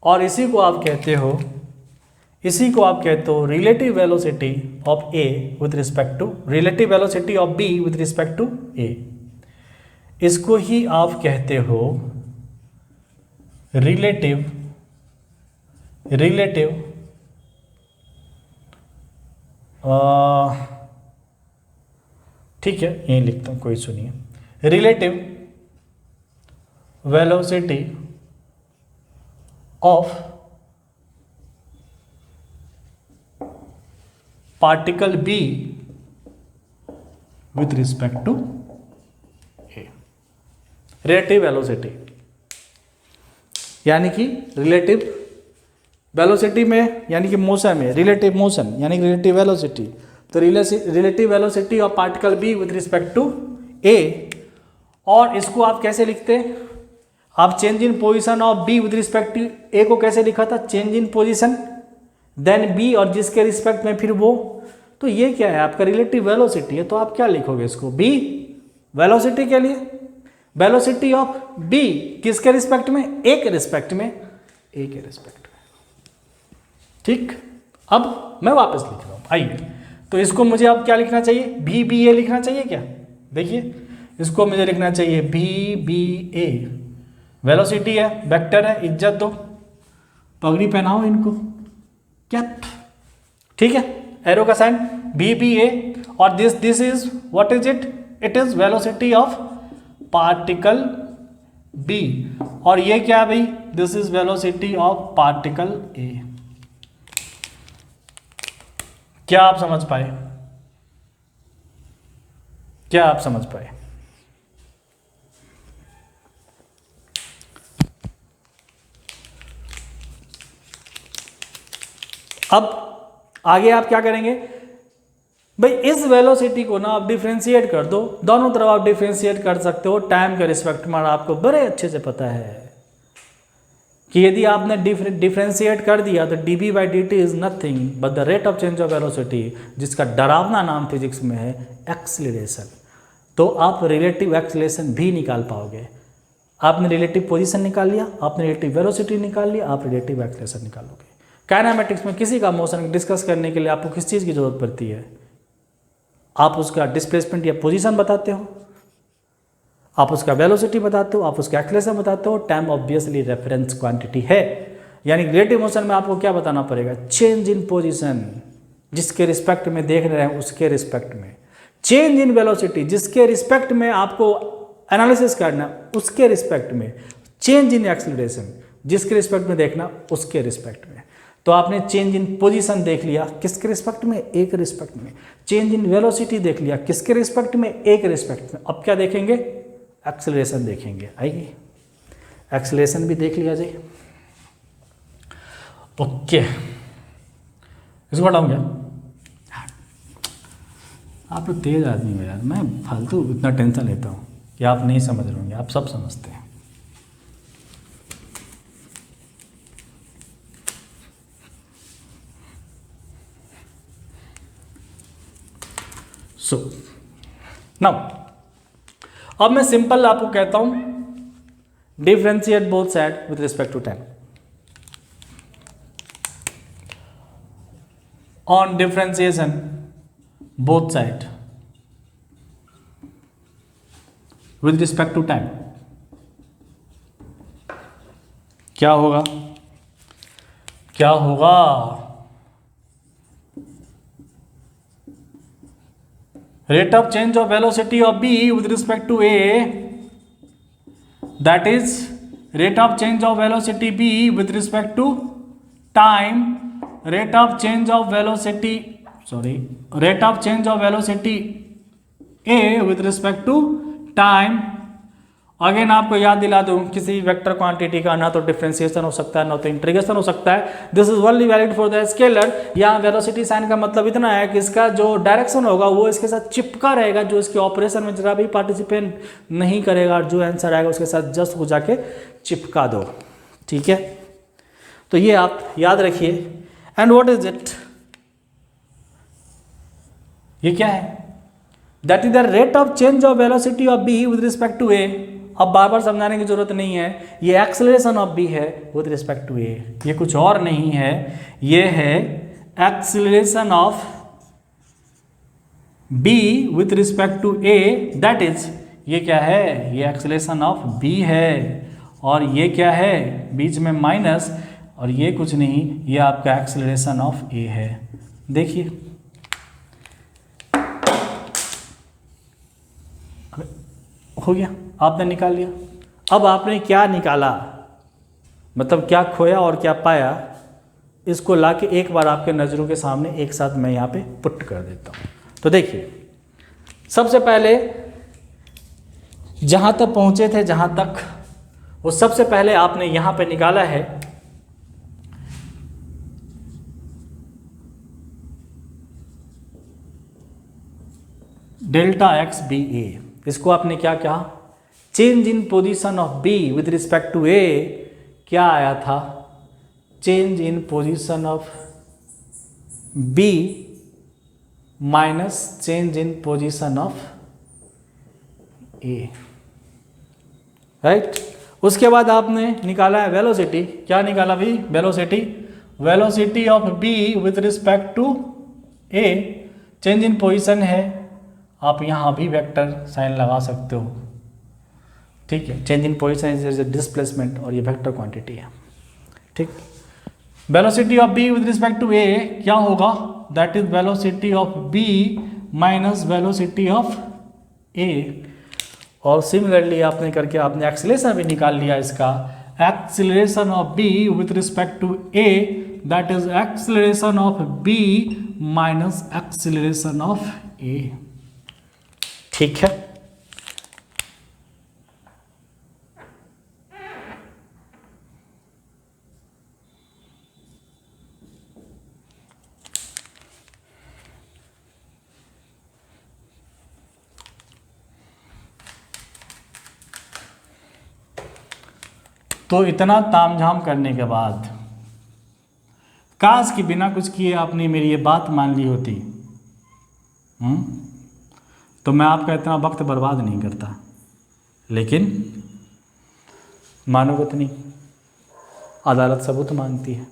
और इसी को आप कहते हो, इसी को आप कहते हो relative velocity of A with respect to, relative velocity of B with respect to A. इसको ही आप कहते हो रिलेटिव ठीक है यही लिखता हूं, कोई सुनिए, relative velocity of particle B with respect to A. Relative velocity यानी कि रिलेटिव वेलोसिटी में, यानी कि मोशन में रिलेटिव मोशन यानी कि रिलेटिव वेलोसिटी, तो relative velocity of particle B with respect to A. और इसको आप कैसे लिखते हैं? आप change in position of B with respect to A को कैसे लिखा था? Change in position then B और जिसके रिस्पेक्ट में फिर वो, तो ये क्या है आपका रिलेटिव वेलोसिटी है, तो आप क्या लिखोगे इसको? बी वेलोसिटी के लिए वेलोसिटी ऑफ बी किसके रिस्पेक्ट में? ए के रिस्पेक्ट में, ए के रिस्पेक्ट में। ठीक, अब मैं वापस लिख रहा हूं, आइए। तो इसको मुझे अब क्या लिखना चाहिए? बी बी ए लिखना चाहिए क्या? देखिए इसको मुझे लिखना चाहिए बी बी ए, वेलोसिटी है, वेक्टर है, इज्जत दो, पगड़ी पहनाओ इनको, क्या? ठीक है, एरो का साइन, बी बी ए, और this is what is it? It is velocity of particle B, और ये क्या है भाई? This is velocity of particle A. क्या आप समझ पाए? क्या आप समझ पाए? अब आगे आप क्या करेंगे भाई, इस वेलोसिटी को ना आप डिफ्रेंशिएट कर दो, दोनों तरफ आप डिफ्रेंशिएट कर सकते हो टाइम के रिस्पेक्ट में। आपको बड़े अच्छे से पता है कि यदि आपने डिफ्रेंशिएट कर दिया तो dB by dt is nothing but the rate of change of velocity, जिसका डरावना नाम फिजिक्स में है एक्सीलरेशन। तो आप रिलेटिव एक्सीलरेशन भी निकाल पाओगे। आपने रिलेटिव पोजीशन निकाल लिया, आपने रिलेटिव वेलोसिटी निकाल लिया, आप रिलेटिव एक्सीलरेशन निकालोगे। काइनेमेटिक्स में किसी का मोशन डिस्कस करने के लिए आपको किस चीज़ की जरूरत पड़ती है? आप उसका डिस्प्लेसमेंट या पोजीशन बताते हो, आप उसका वेलोसिटी बताते हो, आप उसका एक्सीलरेशन बताते हो। टाइम ऑब्वियसली रेफरेंस क्वांटिटी है, यानी रिलेटिव मोशन में आपको क्या बताना पड़ेगा? चेंज इन पोजीशन, जिसके रिस्पेक्ट में देख रहे हैं उसके रिस्पेक्ट में। चेंज इन वेलोसिटी, जिसके रिस्पेक्ट में आपको एनालिसिस करना उसके रिस्पेक्ट में। चेंज इन एक्सीलरेशन, जिसके रिस्पेक्ट में देखना उसके रिस्पेक्ट में। तो आपने चेंज इन पोजीशन देख लिया, किसके रिस्पेक्ट में? एक रिस्पेक्ट में। चेंज इन वेलोसिटी देख लिया, किसके रिस्पेक्ट में? एक रिस्पेक्ट में। अब क्या देखेंगे? एक्सीलरेशन देखेंगे। आइए एक्सीलरेशन भी देख लिया जाए। ओके, इसको हटाऊं क्या? आप तो तेज आदमी हो यार, मैं फालतू इतना टेंशन लेता हूँ कि आप नहीं समझ रहे होंगे, आप सब समझते हैं। सो नाउ अब मैं सिंपल आपको कहता हूं differentiate both side with respect to time. On differentiation both side with respect to time क्या होगा? क्या होगा? Rate of change of velocity of B with respect to A, that is rate of change of velocity B with respect to time, rate of change of velocity A with respect to time। Again आपको याद दिला दूं, किसी vector quantity का ना तो differentiation हो सकता है ना तो इंटीग्रेशन हो सकता है। This is only valid for the scalar. यहाँ वेलोसिटी साइन का मतलब इतना है कि इसका जो डायरेक्शन होगा वो इसके साथ चिपका रहेगा, जो इसके ऑपरेशन में जरा भी पार्टिसिपेट नहीं करेगा, जो आंसर आएगा उसके साथ जस्ट हो जाके चिपका दो। ठीक है, तो ये आप याद रखिए। And what is it? ये क्या है? That is the rate of change of velocity of B with respect to A. अब बार बार समझाने की जरूरत नहीं है, ये एक्सीलरेशन ऑफ बी है विद रिस्पेक्ट टू ए, ये कुछ और नहीं है, ये है acceleration of B with respect to A. That is, ये क्या है? ये एक्सीलरेशन ऑफ बी है, और ये क्या है? बीच में माइनस, और ये कुछ नहीं, ये आपका एक्सीलरेशन ऑफ ए है। देखिए हो गया, आपने निकाल लिया। अब आपने क्या निकाला, मतलब क्या खोया और क्या पाया, इसको लाके एक बार आपके नज़रों के सामने एक साथ मैं यहाँ पे पुट कर देता हूँ। तो देखिए, सबसे पहले जहाँ तक पहुँचे थे, जहाँ तक वो सबसे पहले आपने यहाँ पे निकाला है डेल्टा एक्स बी ए। इसको आपने क्या कहा? Change in position of B with respect to A. क्या आया था? Change in position of B minus change in position of A, right. उसके बाद आपने निकाला है वेलोसिटी। क्या निकाला भाई? Velocity. Velocity of B with respect to A, change in position है, आप यहाँ भी वेक्टर साइन लगा सकते हो। ठीक है, change in position is displacement, और ये वेक्टर क्वांटिटी है। ठीक, velocity of B with respect to A क्या होगा? That is velocity of B minus velocity of A. और सिमिलरली आपने करके आपने एक्सीलरेशन भी निकाल लिया इसका। Acceleration of B with respect to A, that is acceleration of B minus acceleration of A. ठीक है, तो इतना तामझाम करने के बाद काश कि बिना कुछ किए आपने मेरी ये बात मान ली होती, तो मैं आपका इतना वक्त बर्बाद नहीं करता। लेकिन मानोगे तो नहीं, अदालत सबूत मांगती है।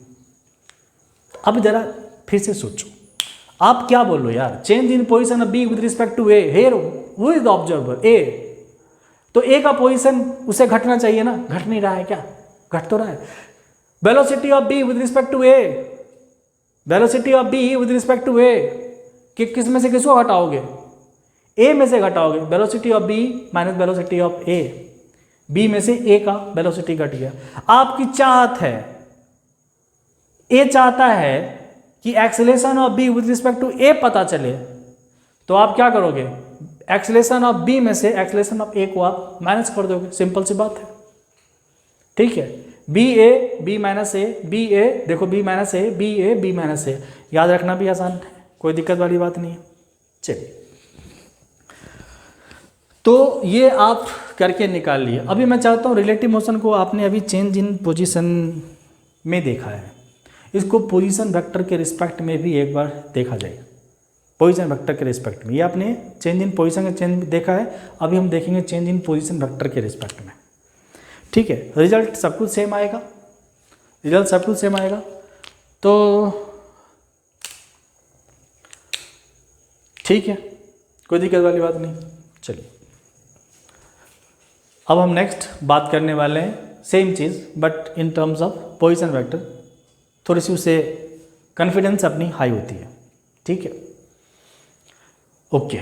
अब जरा फिर से सोचो, आप क्या बोल लो यार, change in position of B with respect to A, here who is the observer, A. तो ए का पोजीशन उसे घटना चाहिए ना, घट नहीं रहा है क्या, घट तो रहा है। Velocity of B with respect to A, velocity of B with respect to A, कि किस में से किसको घटाओगे, ए में से घटाओगे। Velocity of B minus velocity of A, B में से ए का वेलोसिटी घट गया। आपकी चाहत है, ए चाहता है कि acceleration of B with respect to A पता चले, तो आप क्या करोगे, एक्सेलेरेशन ऑफ बी में से एक्सेलेरेशन ऑफ ए को आप माइनस कर दोगे, सिंपल सी बात है। ठीक है, B A B minus A, B A देखो B minus A, B A B minus A, याद रखना भी आसान है, कोई दिक्कत वाली बात नहीं है। चलिए, तो ये आप करके निकाल लिए। अभी मैं चाहता हूँ रिलेटिव मोशन को आपने अभी चेंज इन पोजीशन में देखा है, इसको पोजीशन वेक्टर के रिस्पेक्ट में भी एक बार देखा जाए, पोजीशन वेक्टर के रिस्पेक्ट में। ये आपने चेंज इन पोजीशन का चेंज देखा है, अभी हम देखेंगे चेंज इन पोजीशन वेक्टर के रिस्पेक्ट में। ठीक है, रिजल्ट सब कुछ सेम आएगा, रिजल्ट सब कुछ सेम आएगा। तो ठीक है, कोई दिक्कत वाली बात नहीं। चलिए, अब हम नेक्स्ट बात करने वाले हैं same cheese but in terms of position vector, थोड़ी सी उससे कॉन्फिडेंस अपनी हाई होती है। ठीक है, ओके।